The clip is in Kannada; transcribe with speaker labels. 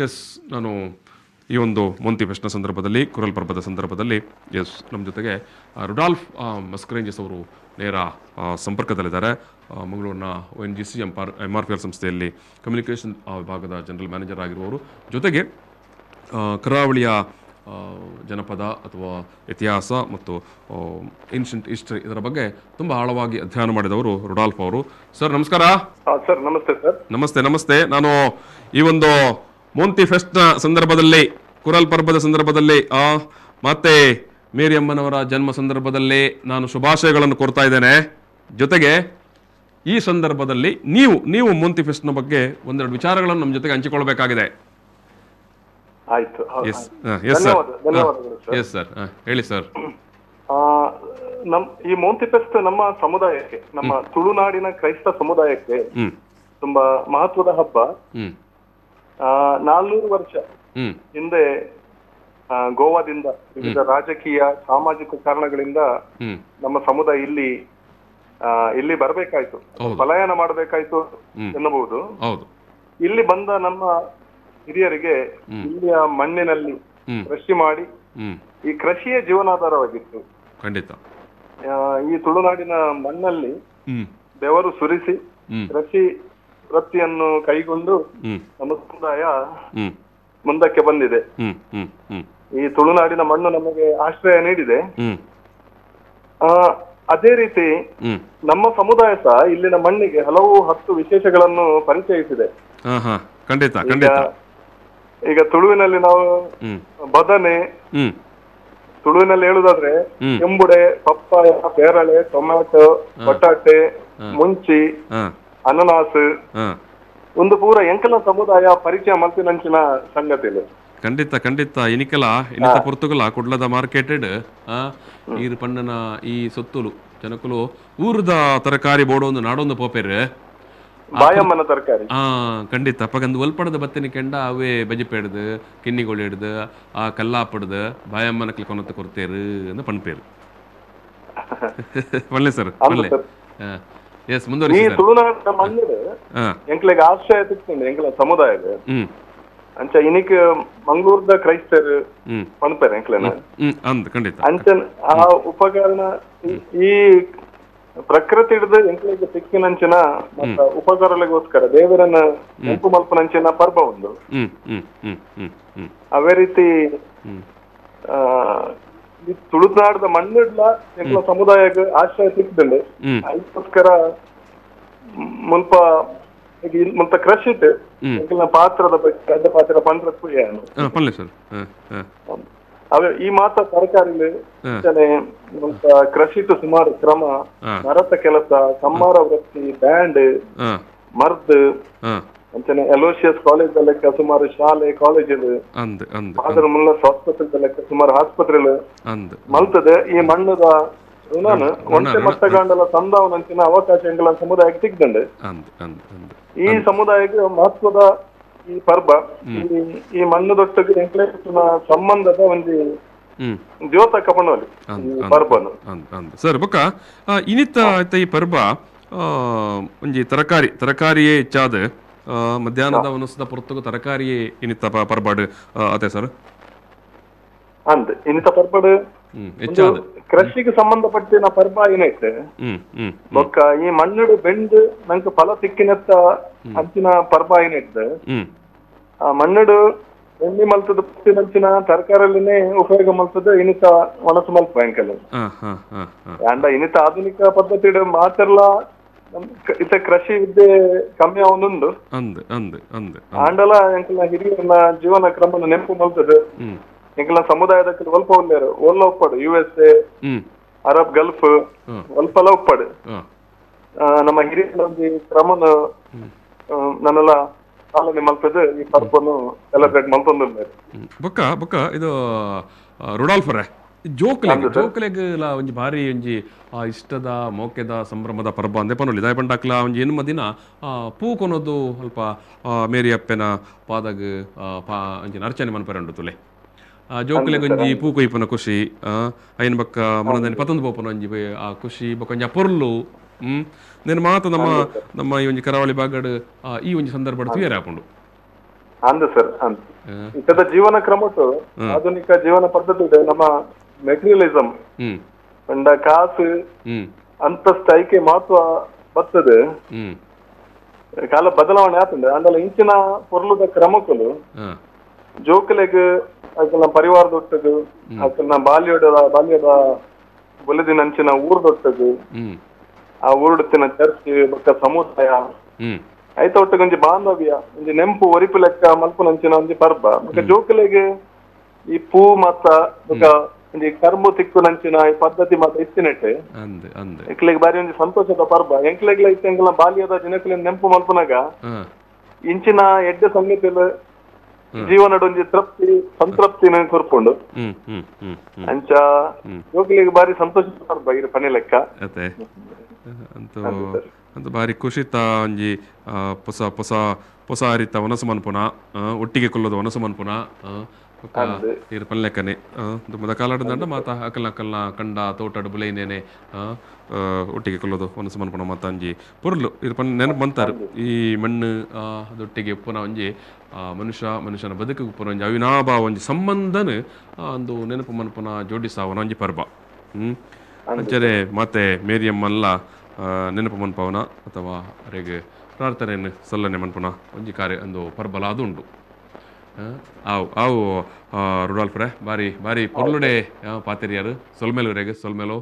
Speaker 1: ಎಸ್ ನಾನು ಈ ಒಂದು ಮೊಂತಿ ಫೆಸ್ಟ್ನ ಸಂದರ್ಭದಲ್ಲಿ ಕುರಲ್ ಪರ್ಬದ ಸಂದರ್ಭದಲ್ಲಿ ನಮ್ಮ ಜೊತೆಗೆ ರುಡಾಲ್ಫ್ ಮಸ್ಕರೇಂಜಸ್ ಅವರು ನೇರ ಸಂಪರ್ಕದಲ್ಲಿದ್ದಾರೆ. ಮಂಗಳೂರಿನ ONGC MRPL ಸಂಸ್ಥೆಯಲ್ಲಿ ಕಮ್ಯುನಿಕೇಷನ್ ವಿಭಾಗದ ಜನರಲ್ ಮ್ಯಾನೇಜರ್ ಆಗಿರುವವರು, ಜೊತೆಗೆ ಕರಾವಳಿಯ ಜನಪದ ಅಥವಾ ಇತಿಹಾಸ ಮತ್ತು ಏನ್ಷಂಟ್ ಹಿಸ್ಟ್ರಿ ಇದರ ಬಗ್ಗೆ ತುಂಬ ಆಳವಾಗಿ ಅಧ್ಯಯನ ಮಾಡಿದವರು ರುಡಾಲ್ಫ್ ಅವರು. ಸರ್ ನಮಸ್ಕಾರ.
Speaker 2: ಸರ್ ನಮಸ್ತೆ. ಸರ್
Speaker 1: ನಮಸ್ತೆ. ನಮಸ್ತೆ. ನಾನು ಈ ಒಂದು ಮೊಂತಿ ಫೆಸ್ಟ್ನ ಸಂದರ್ಭದಲ್ಲಿ, ಕುರಲ್ ಪರ್ಬದ ಸಂದರ್ಭದಲ್ಲಿ ಮತ್ತೆ ಮೇರಿಯಮ್ಮನವರ ಜನ್ಮ ಸಂದರ್ಭದಲ್ಲಿ ನಾನು ಶುಭಾಶಯಗಳನ್ನು ಕೋರ್ತಾ ಇದ್ದೇನೆ. ಜೊತೆಗೆ ಈ ಸಂದರ್ಭದಲ್ಲಿ ನೀವು ಮೊಂತಿ ಫೆಸ್ಟ್ನ ಬಗ್ಗೆ ಒಂದೆರಡು ವಿಚಾರಗಳನ್ನು ನಮ್ಮ ಜೊತೆಗೆ ಹಂಚಿಕೊಳ್ಬೇಕಾಗಿದೆ.
Speaker 2: ಆಯ್ತು.
Speaker 1: ಎಸ್ ಸರ್, ಹೇಳಿ ಸರ್.
Speaker 2: ಈ ಮೊಂತಿ ಫೆಸ್ಟ್ ನಮ್ಮ ಸಮುದಾಯಕ್ಕೆ, ನಮ್ಮ ತುಳುನಾಡಿನ ಕ್ರೈಸ್ತ ಸಮುದಾಯಕ್ಕೆ ತುಂಬಾ ಮಹತ್ವದ ಹಬ್ಬ. 400 ವರ್ಷ ಹಿಂದೆ ಗೋವಾದಿಂದ ವಿವಿಧ ರಾಜಕೀಯ ಸಾಮಾಜಿಕ ಕಾರಣಗಳಿಂದ ನಮ್ಮ ಸಮುದಾಯ ಇಲ್ಲಿ ಬರಬೇಕಾಯ್ತು, ಪಲಾಯನ ಮಾಡಬೇಕಾಯ್ತು ಎನ್ನಬಹುದು. ಇಲ್ಲಿ ಬಂದ ನಮ್ಮ ಹಿರಿಯರಿಗೆ ಇಲ್ಲಿಯ ಮಣ್ಣಿನಲ್ಲಿ ಕೃಷಿ ಮಾಡಿ, ಈ ಕೃಷಿಯೇ ಜೀವನಾಧಾರವಾಗಿತ್ತು.
Speaker 1: ಖಂಡಿತ
Speaker 2: ಈ ತುಳುನಾಡಿನ ಮಣ್ಣಲ್ಲಿ ಬೆವರು ಸುರಿಸಿ ಕೃಷಿ ವೃತ್ತಿಯನ್ನು ಕೈಗೊಂಡು ನಮ್ಮ ಸಮುದಾಯ ಮುಂದಕ್ಕೆ ಬಂದಿದೆ. ಈ ತುಳುನಾಡಿನ ಮಣ್ಣು ನಮಗೆ ಆಶ್ರಯ ನೀಡಿದೆ. ಅದೇ ರೀತಿ ನಮ್ಮ ಸಮುದಾಯ ಸಹ ಇಲ್ಲಿನ ಮಣ್ಣಿಗೆ ಹಲವು 10 ವಿಶೇಷಗಳನ್ನು ಪರಿಚಯಿಸಿದೆ. ಈಗ ತುಳುವಿನಲ್ಲಿ ನಾವು ಬದನೆ, ತುಳುವಿನಲ್ಲಿ ಹೇಳುದಾದ್ರೆ ಕೆಂಬುಡೆ, ಪಪ್ಪಾಯ, ಪೇರಳೆ, ಟೊಮ್ಯಾಟೊ, ಬಟಾಟೆ, ಮುಂಚಿ, ಅನನಾಸ್ ಒಂದು ಪೂರ ಎಂಕಲ ಸಮುದಾಯ ಪರಿಚಯ ಮಲ್ತಿನಂಚಿನ ಸಂಗತಿ.
Speaker 1: ಖಂಡಿತ ಇನಿಕಲ ಇನಿತ ಪೊರ್ತುಗಲ ಕುಡ್ಲದ ಮಾರ್ಕೆಟೆಡ್ ಈರು ಪಣ್ಣನ ಈ ಸೊತ್ತುಲು ಜನಕುಲು ಊರದ ತರಕಾರಿ ಬೋಡೊಂದು ನಾಡೊಂದು ಪೋಪೆರ್
Speaker 2: ಬಾಯಮ್ಮನ ತರಕಾರಿ
Speaker 1: ಖಂಡಿತ ಪಗಂದು ಒಲ್ಪಡದ ಬತ್ತಿನ ಕೆಂಡ ಅವೇ ಬಜಿಪೇಡ್ದು ಕಿನ್ನಿಗಳು ಹಿಡ್ದು ಆ ಕಲ್ಲಾಪಡ್ದು ಬಾಯಮ್ಮನ ಕೊನತ್ತ ಕೊರ್ತೇರು ಅಂತ ಪಣ್ಪೇರು. ಒಳ್ಳೆ ಸರ್, ಒಳ್ಳೆ. ಎಸ್, ಮುಂದುವರಿಸಿ.
Speaker 2: ತುಳುನಾಡ ಮಣ್ಣಿಗೆ ಎಂಕ್ಲೆಗ್ ಆಶ್ರಯ ತಿಕ್ಕೊಂಡು ಎಂಕ್ಲ ಸಮುದಾಯದ ಅಂಚ ಇನಿಕ್ ಮಂಗಳೂರದ ಕ್ರೈಸ್ತರು ಪಣ್ಪೇರು ಎಂಕ್ಲೆನ ಅಂಚನ್ ಆ ಉಪಕರಣ ಈ ಪ್ರಕೃತಿ ಹಿಡಿದು ಎಂಕ್ಲೆಗ್ ತಿಕ್ಕಿನಂಚಿನ ಮತ್ತ ಉಪಕರಣಗಳಿಗೋಸ್ಕರ ದೇವರನ್ನ ನೆನಪು ಮಲ್ಪನಂಚಿನ ಪರ್ಬ ಒಂದು. ಅವೇ ರೀತಿ ತುಳುನಾಡದ ಮಣ್ಣಿಡ್ಲ ಎಂಕ್ಲ ಸಮುದಾಯಕ್ಕೆ ಆಶ್ರಯ ಸಿಕ್ಕಿದಂಡು ಅದಕ್ಕೋಸ್ಕರ ಮುಲ್ಪ ಕೃಷಿಟ್ ಎಂಕ್ಲ ಪಾತ್ರದ ಪಾತ್ರ ಪಂದ್ರ ಅವೇ ಈ ಮಾತ ತರಕಾರಿಲು ಕೃಷಿಟ್ ಸುಮಾರು ಕ್ರಮ, ಮರತ ಕೆಲಸ, ಕಮ್ಮಾರ ವೃತ್ತಿ, ಬ್ಯಾಂಡ್, ಮರ್ದ್ ಅಂಚನೆ ಎಲೋಸಿಯಸ್ ಕಾಲೇಜ್ ಲೆಕ್ಕ ಸುಮಾರು ಶಾಲೆ ಕಾಲೇಜ್, ಅದರ ಮುನ್ನ ಹಾಸ್ಪಿಟಲ್ ಲೆಕ್ಕ ಸುಮಾರು ಆಸ್ಪತ್ರೆಗಳು ಮಲ್ತದೆ. ಈ ಮಣ್ಣದ ಋಣನ ಒಂಟೆ ಮಟ್ಟಗಾಂಡಲ ಸಂದಾವನಂಚಿನ ಅವಕಾಶ ಎಂಗಳ ಸಮುದಾಯಕ್ಕೆ ಸಿಗ್ದಂಡೆ. ಈ ಸಮುದಾಯಕ್ಕೆ ಮಹತ್ವದ ಈ ಪರ್ಬ, ಈ ಮಣ್ಣದೊಟ್ಟಿಗೆ ಎಂಕ್ಲೇನ ಸಂಬಂಧದ ಒಂದು ದ್ಯೋತಕ ಪಣವಲಿ ಪರ್ಬನು.
Speaker 1: ಸರ್ ಬೊಕ್ಕ ಇನಿತ್ತ ಈ ಪರ್ಬ ಒಂಜಿ ತರಕಾರಿಯೇ ಇಚ್ಚಾದ ಮಧ್ಯಾಹ್ನದ ವನಸ್ದ ಪೊರ್ತುಗು ತರಕಾರಿಯೇ ಇನಿತ್ತ ಪರ್ಬಾಡ್ ಅದೇ ಸರ್
Speaker 2: ಅಂದ್ ಇನಿತ್ತ ಪರ್ಬಾಡ್ ಕೃಷಿಗೆ ಸಂಬಂಧಪಟ್ಟಿನ ಪರ್ಬ ಏನೈತೆ ಬೊಕ್ಕ ಈ ಮಣ್ಣುಡು ಬೆಂಡು ನಂಗೆ ಫಲ ಸಿಕ್ಕಿನತ್ತ ಅಂಚಿನ ಪರ್ಬ ಏನೈತೆ ಮಣ್ಣುಡು ಬೆಂಡಿ ಮಲ್ತದ ಪತ್ತಿನಂಚಿನ ತರಕಾರಿಯಲ್ಲಿನೇ ಉಪಯೋಗ ಮಲ್ತದ ಇನಿತ ಒಣಸು ಮಲ್ಪ ಎಂಕಲ್ ಅಂಡ ಇನಿತ ಆಧುನಿಕ ಪದ್ಧತಿ ಮಾತೆಲ್ಲ ಇತ್ತ ಕೃಷಿ ವಿದ್ಯೆ ಕಮ್ಮಿ ಅವನೊಂದು ಆಂಡಲ ಎಂಕಲ್ನ ಹಿರಿಯನ ಜೀವನ ಕ್ರಮನ ನೆನಪು ಮಲ್ತದ ಎಂಕಲ್ನ ಸಮುದಾಯದ ಒಲ್ಪ ಒಳ್ಳೆಯರು ಒಲ್ಲ ಒಪ್ಪಡು USA, ಅರಬ್ ಗಲ್ಫ್ ಒಲ್ಪಲ ಒಪ್ಪಡು ನಮ್ಮ ಹಿರಿಯರ ಕ್ರಮನ ನನ್ನೆಲ್ಲ ಪಾಲನೆ ಮಲ್ಪದ ಈ ಪರ್ಬನ್ನು ಸೆಲೆಬ್ರೇಟ್ ಮಲ್ತೊಂದು
Speaker 1: ಬೊಕ್ಕ ಇದು ರುಡಾಲ್ಫರೇ ಜೋಕ್ಲೆಗ್ ಒಂಜಿ ಭಾರಿ ಒಂಜಿ ಇಷ್ಟದ ಮೋಕೆದ ಸಂಭ್ರಮದ ಪರ್ಬ ಅಂದೆ ಪನೊಲಿ ದಾಯ ಪಂಡಾಕ್ಲ ಒಂಜಿ ಎನ್ನುಮ ದಿನ ಪೂ ಕೊನೋದು ಸ್ವಲ್ಪ ಮೇರಿ ಅಪ್ಪೆನ ಪಾದಗ್ ಒಂಜಿ ಅರ್ಚನೆ ಮನ್ಪರೆ ತುಲೆ ಜೋಕ್ಲೆಗ್ ಒಂಜಿ ಪೂ ಕೊಯ್ಪನ ಖುಷಿ ಐನ್ ಬಕ್ಕ ಮನದಲ್ಲಿ ಪತೊಂದು ಪೋಪನ ಒಂಜಿ ಆ ಖುಷಿ ಬೊಕ್ಕ ಒಂಜಿ ಪೊರ್ಲು నేను మాత ನಮ್ಮ ಈ ಒಂಜಿ ಕರಾವಳಿ ಭಾಗಡ್ ಈ ಒಂಜಿ ಸಂದರ್ಭ ಕ್ಲಿಯರ್ ಆಪುಂಡು.
Speaker 2: ಅಂದ್ ಸರ್ ಅಂದ್ ಇತದ ಜೀವನ ಕ್ರಮಟ್ಟು ಆಧುನಿಕ ಜೀವನ ಪದ್ಧತಿ ಇದೆ ನಮ್ಮ ಮೆಟೀರಿಯಲಿಸಮ್ ಪಂಡ ಕಾಸು ಅಂತಸ್ತು ಐಕೆ ಮಹತ್ವ ಬರ್ತದೆ ಕಾಲ ಬದಲಾವಣೆ ಆಗ್ತದೆ ಅಂದಲ್ಲ ಇಂಚಿನ ಪೊರ್ಲುದ ಕ್ರಮಕ್ಕಲು ಜೋಕಲೆಗ್ ಅದನ್ನ ಪರಿವಾರದೊಟ್ಟದು ಅದನ್ನ ಬಾಲ್ಯದ ಬೊಲೆದಿನ ಅಂಚಿನ ಊರ್ದೊಟ್ಟದು ಆ ಊರ್ಡತ್ತಿನ ಚರ್ಚ್ ಬೊಕ್ಕ ಸಮುದಾಯ ಐತ ಒಟ್ಟಿಗೆ ಒಂಜಿ ಬಾಂಧವ್ಯ ಒಂಜಿ ನೆಂಪು ಒರಿಪು ಲೆಕ್ಕ ಮಲ್ಪುನಂಚಿನ ಒಂಜಿ ಪರ್ಬ ಬೊಕ್ಕ ಜೋಕಲೆಗ್ ಈ ಪೂ ಮತ್ತ ಬೊಕ್ಕ ಒಂಜಿ ಕರ್ಮು ತಿಕ್ಕುನಂಚಿನ ಈ ಪದ್ಧತಿ ಮಾತ ಇತ್ತಿನೆಟ್ಟೆ ಎಂಕ್ಲೆಗ್ ಬಾರಿ ಒಂಜಿ ಸಂತೋಷದ ಪರ್ಬ ಎಂಕ್ಲೆಗ್ಲ ಇತ್ತೆಂಕ್ಲ ಬಾಲ್ಯದ ಜನಕಲಿನ ನೆಂಪು ಮಲ್ಪನಾಗ ಇಂಚಿನ ಎಡ್ಡೆ ಸಂಗತಿಲು ಜೀವನದ ಒಂಜಿ ಸಂತೃಪ್ತಿನ ಕೊರ್ಕೊಂಡು ಅಂಚ ಜೋಕಲಿಗೆ ಬಾರಿ ಸಂತೋಷದ ಪರ್ಬ ಇರು ಪನಿ ಲೆಕ್ಕ
Speaker 1: ಅಂತ ಬಾರಿ ಖುಷಿತ ಒಂಜಿ ಹೊಸ ಹೊಸ ಹೊಸ ಹರಿತ ವನಸು ಮನ್ಪುನ ಒಟ್ಟಿಗೆ ಕೊಲ್ಲೋದು ವನಸು ಮನ್ಪುನ ಇರು ಪಲ್ಲೆಕ್ಕನೆ ದುಮ್ಮದ ಕಾಲಾಡದಂಡ ಮಾತ ಅಕಲ್ನ ಕಂಡ ತೋಟಡ್ ಬುಲೈನೇನೆ ಒಟ್ಟಿಗೆ ಕೊಲ್ಲೋದು ವನಸು ಮನ್ಪುನ ಮಾತ ಒಂಜಿ ಪೊರ್ಲು ಇರು ಪನ್ ನೆನಪು ಬಂತಾರು ಈ ಮಣ್ಣು ಅದೊಟ್ಟಿಗೆ ಪುನಃ ಒಂಜಿ ಮನುಷ್ಯನ ಬದುಕಿಗೆ ಪುನಃ ಒಂಜಿ ಅವಿನಾಭಾವ ಒಂಜಿ ಸಂಬಂಧನ ಒಂದು ನೆನಪು ಮನ್ಪುನ ಜೋಡಿಸಾವನ ಒಂಜಿ ಪರ್ಬ ಅಂಚನೆ ಮತ್ತೆ ಮೇರಿಯಮ್ಮಲ್ಲ ನೆನಪು ಮನ್ಪವನ ಅಥವಾ ಅವರಿಗೆ ಪ್ರಾರ್ಥನೆಯನ್ನು ಸಲ್ಲನೆ ಮನ್ಪುನ ಒಂಜಿ ಕಾರ್ಯ ಒಂದು ಪರ್ಬಲ ಅದು ಉಂಟು ಆವು ರುಡಾಲ್ಫ್ರೆ ಬಾರಿ ಬಾರಿ ಪೊರ್ಲುಡೆ ಪಾತೆರಿಯಾರು ಸೊಲ್ಮೇಲು ಸೊಲ್ಮೇಲೋ